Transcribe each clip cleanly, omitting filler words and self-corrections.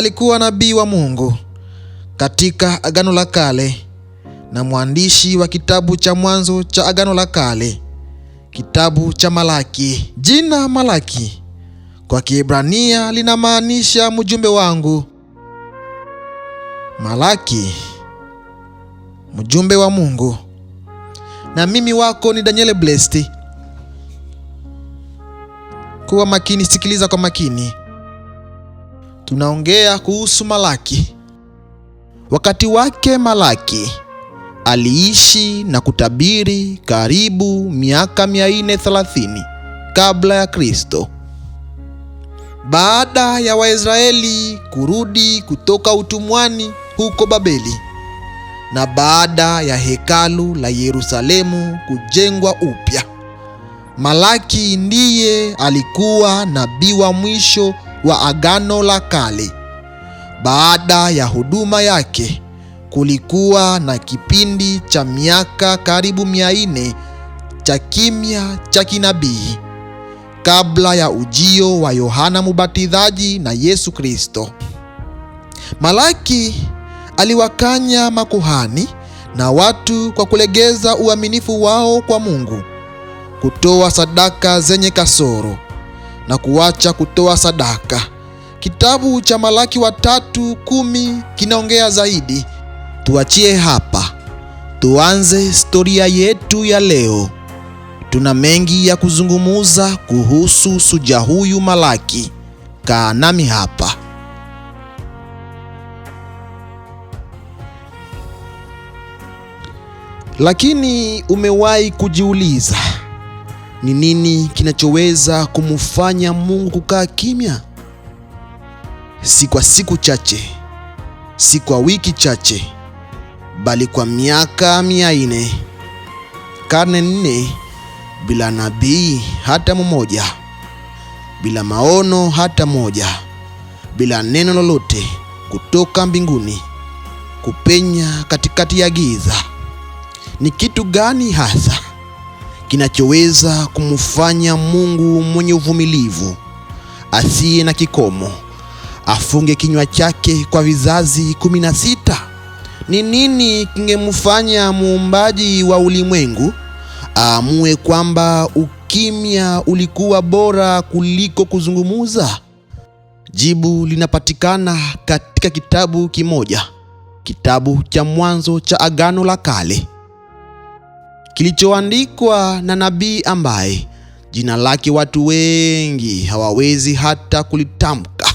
alikuwa nabii wa Mungu katika Agano la Kale na mwandishi wa kitabu cha mwanzo cha Agano la Kale, kitabu cha Malaki. Jina Malaki kwa Kiebrania linamaanisha mjumbe wangu. Malaki, mjumbe wa Mungu. Na mimi wako ni Daniel Blessed. Kuwa makini, sikiliza kwa makini. Tunaongea kuhusu Malaki. Wakati wake Malaki aliishi na kutabiri karibu miaka 430 kabla ya Kristo. Baada ya Waisraeli kurudi kutoka utumwani huko Babeli na baada ya hekalu la Yerusalemu kujengwa upya, Malaki ndiye alikuwa nabii wa mwisho wa Agano la Kale. Baada ya huduma yake, kulikuwa na kipindi cha miaka karibu 400 cha kimya cha kinabii kabla ya ujio wa Yohana Mubatizaji na Yesu Kristo. Malaki aliwakanya makuhani na watu kwa kulegeza uaminifu wao kwa Mungu, kutoa sadaka zenye kasoro na kuacha kutoa sadaka. Kitabu cha Malaki 3:10 kinaongea zaidi. Tuachie hapa, tuanze historia yetu ya leo. Tuna mengi ya kuzungumuza kuhusu suja huyu Malaki. Kaa nami hapa. Lakini umewahi kujiuliza ni nini kinachoweza kumfanya Mungu kukaa kimya? Si kwa siku chache, si kwa wiki chache, bali kwa miaka 400, karne 4 bila nabii hata mmoja, bila maono hata moja, bila neno lolote kutoka mbinguni kupenya katikati ya giza. Ni kitu gani hasa kinachoweza kumfanya Mungu mwenye uvumilivu, asiye na kikomo, afunge kinywa chake kwa vizazi 16? Ni nini kingemfanya muumbaji wa ulimwengu aamue kwamba ukimya ulikuwa bora kuliko kuzungumuza? Jibu linapatikana katika kitabu kimoja, kitabu cha mwanzo cha Agano la Kale, kilichoandikwa na nabii ambaye jina lake watu wengi hawawezi hata kulitamka,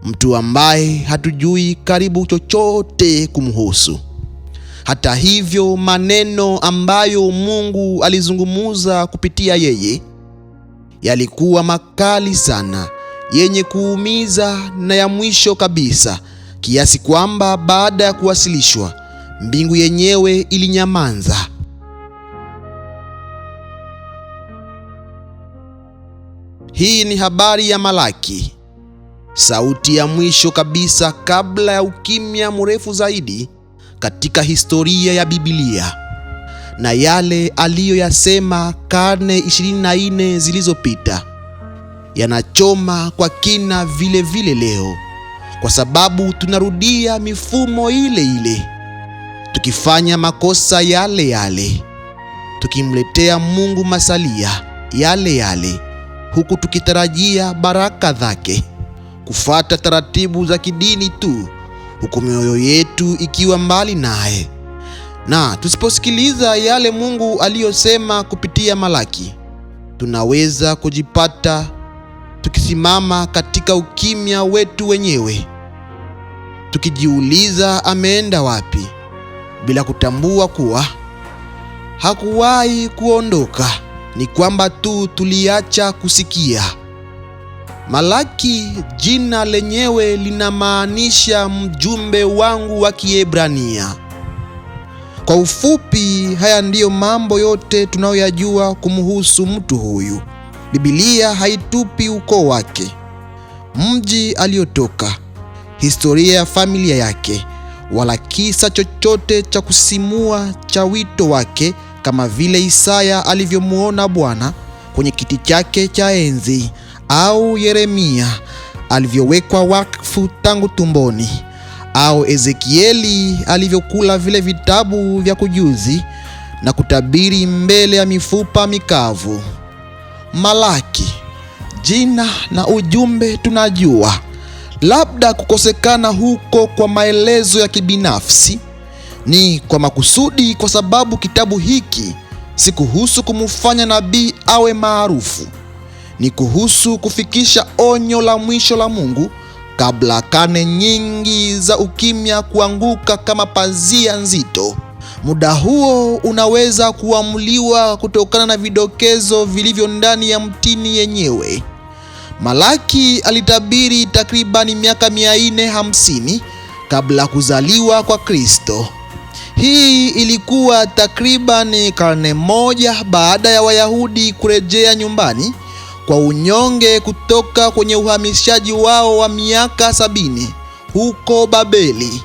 mtu ambaye hatujui karibu chochote kumhusu. Hata hivyo, maneno ambayo Mungu alizungumuza kupitia yeye yalikuwa makali sana, yenye kuumiza na ya mwisho kabisa, kiasi kwamba baada ya kuwasilishwa, mbingu yenyewe ilinyamaza. Hii ni habari ya Malaki, sauti ya mwisho kabisa kabla ya ukimya mrefu zaidi katika historia ya Biblia, na yale aliyoyasema karne 24 zilizopita yanachoma kwa kina vile vile leo, kwa sababu tunarudia mifumo ile ile, tukifanya makosa yale yale, tukimletea Mungu masalia yale yale, huku tukitarajia baraka zake, kufuata taratibu za kidini tu, huku mioyo yetu ikiwa mbali naye. Na tusiposikiliza yale Mungu aliyosema kupitia Malaki, tunaweza kujipata tukisimama katika ukimya wetu wenyewe, tukijiuliza ameenda wapi, bila kutambua kuwa hakuwahi kuondoka, ni kwamba tu tuliacha kusikia. Malaki, jina lenyewe linamaanisha mjumbe wangu wa Kiebrania. Kwa ufupi, haya ndiyo mambo yote tunayoyajua kumhusu mtu huyu. Biblia haitupi ukoo wake, mji aliotoka, historia ya familia yake, wala kisa chochote cha kusimua cha wito wake, kama vile Isaya alivyomuona Bwana kwenye kiti chake cha enzi, au Yeremia alivyowekwa wakfu mtakatifu tangu tumboni, au Ezekieli alivyokula vile vitabu vya kujuzi na kutabiri mbele ya mifupa mikavu. Malaki, jina na ujumbe tunajua, labda kukosekana huko kwa maelezo ya kibinafsi ni kwa makusudi, kwa sababu kitabu hiki si kuhusu kumfanya nabii awe maarufu. Ni kuhusu kufikisha onyo la mwisho la Mungu kabla karne nyingi za ukimya kuanguka kama pazia nzito. Muda huo unaweza kuamuliwa kutokana na vidokezo vilivyo ndani ya mtini yenyewe. Malaki alitabiri takribani miaka 450 kabla kuzaliwa kwa Kristo. Hii ilikuwa takriban karne moja baada ya Wayahudi kurejea nyumbani kwa unyonge kutoka kwenye uhamishaji wao wa miaka 70 huko Babeli.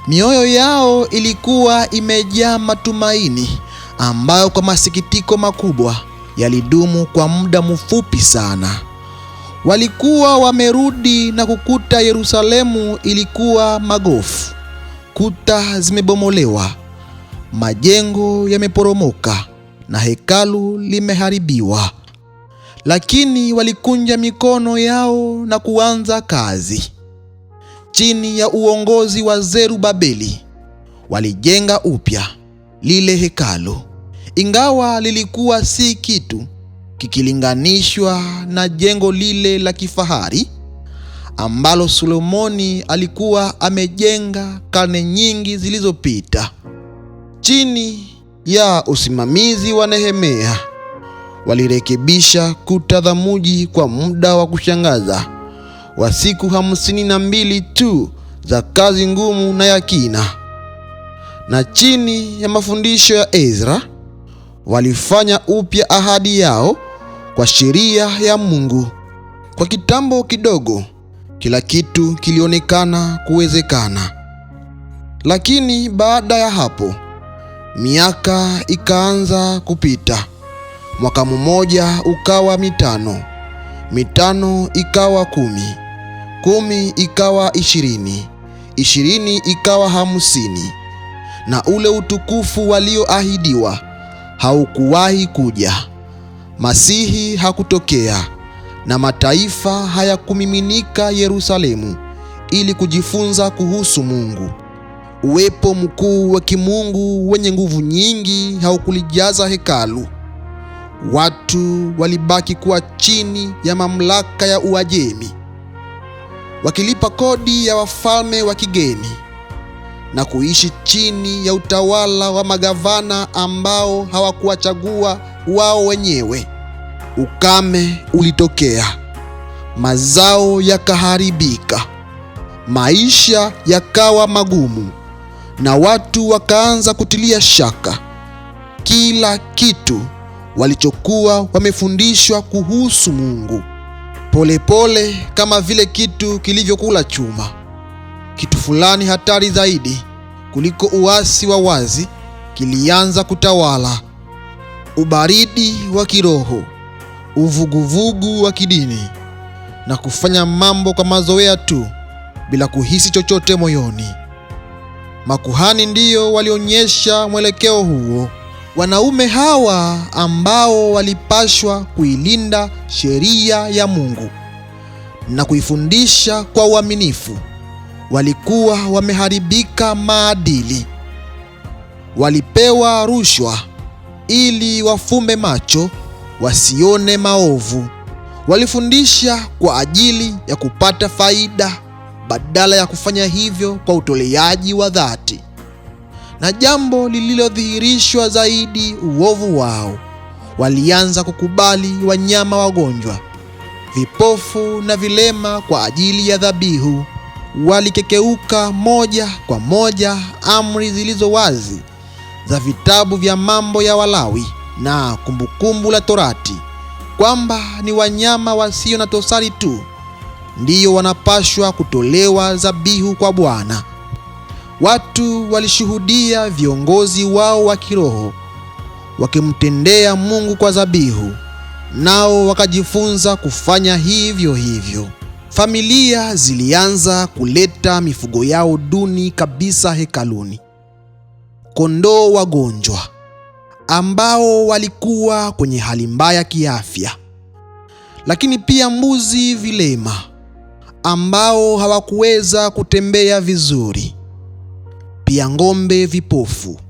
Mioyo yao ilikuwa imejaa matumaini ambayo kwa masikitiko makubwa yalidumu kwa muda mfupi sana. Walikuwa wamerudi na kukuta Yerusalemu ilikuwa magofu, kuta zimebomolewa, majengo yameporomoka na hekalu limeharibiwa. Lakini walikunja mikono yao na kuanza kazi. Chini ya uongozi wa Zerubabeli, walijenga upya lile hekalu, ingawa lilikuwa si kitu kikilinganishwa na jengo lile la kifahari ambalo Solomoni alikuwa amejenga karne nyingi zilizopita. Chini ya usimamizi wa Nehemia, walirekebisha kuta za mji kwa muda wa kushangaza wa siku 52 tu za kazi ngumu na ya kina. Na chini ya mafundisho ya Ezra, walifanya upya ahadi yao kwa sheria ya Mungu. Kwa kitambo kidogo, kila kitu kilionekana kuwezekana. Lakini baada ya hapo, miaka ikaanza kupita. Mwaka mmoja ukawa 5, 5 ikawa 10, 10 ikawa 20, 20 ikawa 50, na ule utukufu walioahidiwa haukuwahi kuja. Masihi hakutokea, na mataifa hayakumiminika Yerusalemu ili kujifunza kuhusu Mungu. Uwepo mkuu wa kimungu wenye nguvu nyingi haukulijaza hekalu. Watu walibaki kuwa chini ya mamlaka ya Uajemi, wakilipa kodi ya wafalme wa kigeni na kuishi chini ya utawala wa magavana ambao hawakuwachagua wao wenyewe. Ukame ulitokea, mazao yakaharibika, maisha yakawa magumu, na watu wakaanza kutilia shaka kila kitu walichokuwa wamefundishwa kuhusu Mungu. Polepole, kama vile kitu kilivyokula chuma, kitu fulani hatari zaidi kuliko uasi wa wazi kilianza kutawala: ubaridi wa kiroho, uvuguvugu wa kidini, na kufanya mambo kwa mazoea tu bila kuhisi chochote moyoni. Makuhani ndio walionyesha mwelekeo huo. Wanaume hawa ambao walipashwa kuilinda sheria ya Mungu na kuifundisha kwa uaminifu, walikuwa wameharibika maadili. Walipewa rushwa ili wafumbe macho wasione maovu. Walifundisha kwa ajili ya kupata faida badala ya kufanya hivyo kwa utoleaji wa dhati. Na jambo lililodhihirishwa zaidi uovu wao, walianza kukubali wanyama wagonjwa, vipofu na vilema kwa ajili ya dhabihu. Walikekeuka moja kwa moja amri zilizo wazi za vitabu vya mambo ya Walawi na kumbukumbu la Torati, kwamba ni wanyama wasio na dosari tu ndiyo wanapashwa kutolewa dhabihu kwa Bwana. Watu walishuhudia viongozi wao wa kiroho wakimtendea Mungu kwa dhabihu, nao wakajifunza kufanya hivyo hivyo. familia zilianza kuleta mifugo yao duni kabisa hekaluni. Kondoo wagonjwa ambao walikuwa kwenye hali mbaya kiafya, lakini pia mbuzi vilema ambao hawakuweza kutembea vizuri, pia ng'ombe vipofu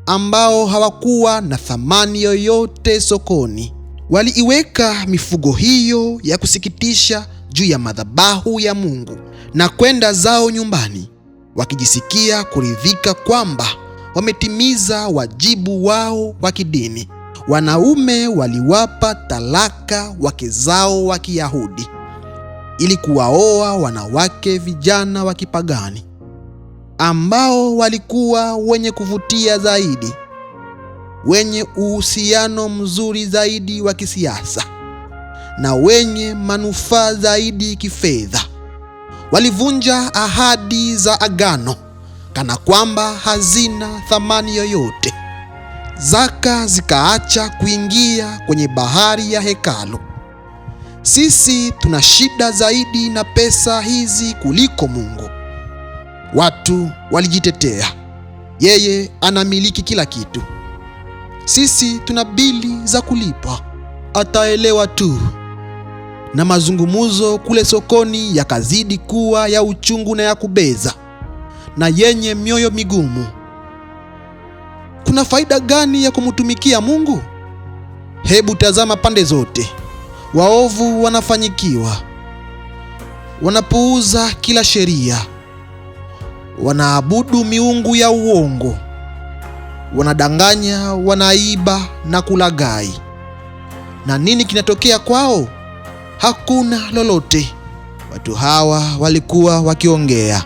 ambao hawakuwa na thamani yoyote sokoni. Waliiweka mifugo hiyo ya kusikitisha juu ya madhabahu ya Mungu na kwenda zao nyumbani, wakijisikia kuridhika kwamba wametimiza wajibu wao wa kidini. Wanaume waliwapa talaka wake zao wa Kiyahudi ili kuwaoa wanawake vijana wa kipagani ambao walikuwa wenye kuvutia zaidi, wenye uhusiano mzuri zaidi wa kisiasa na wenye manufaa zaidi kifedha. Walivunja ahadi za agano kana kwamba hazina thamani yoyote. Zaka zikaacha kuingia kwenye bahari ya hekalu. Sisi tuna shida zaidi na pesa hizi kuliko Mungu. Watu walijitetea, yeye anamiliki kila kitu. Sisi tuna bili za kulipa, ataelewa tu. Na mazungumzo kule sokoni yakazidi kuwa ya uchungu na ya kubeza na yenye mioyo migumu. Kuna faida gani ya kumtumikia Mungu? Hebu tazama pande zote. Waovu wanafanyikiwa, wanapuuza kila sheria, wanaabudu miungu ya uongo, wanadanganya, wanaiba na kulaghai. Na nini kinatokea kwao? Hakuna lolote. Watu hawa walikuwa wakiongea.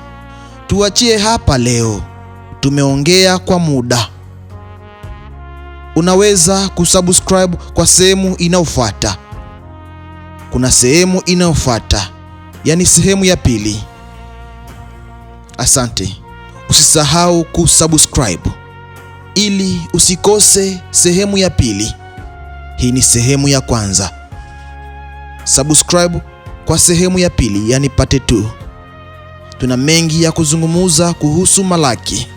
Tuachie hapa leo, tumeongea kwa muda. Unaweza kusubscribe kwa sehemu inayofuata. Kuna sehemu inayofuata, yani sehemu ya pili. Asante. Usisahau kusubscribe ili usikose sehemu ya pili. Hii ni sehemu ya kwanza. Subscribe kwa sehemu ya pili, yani part 2. Tuna mengi ya kuzungumza kuhusu Malaki.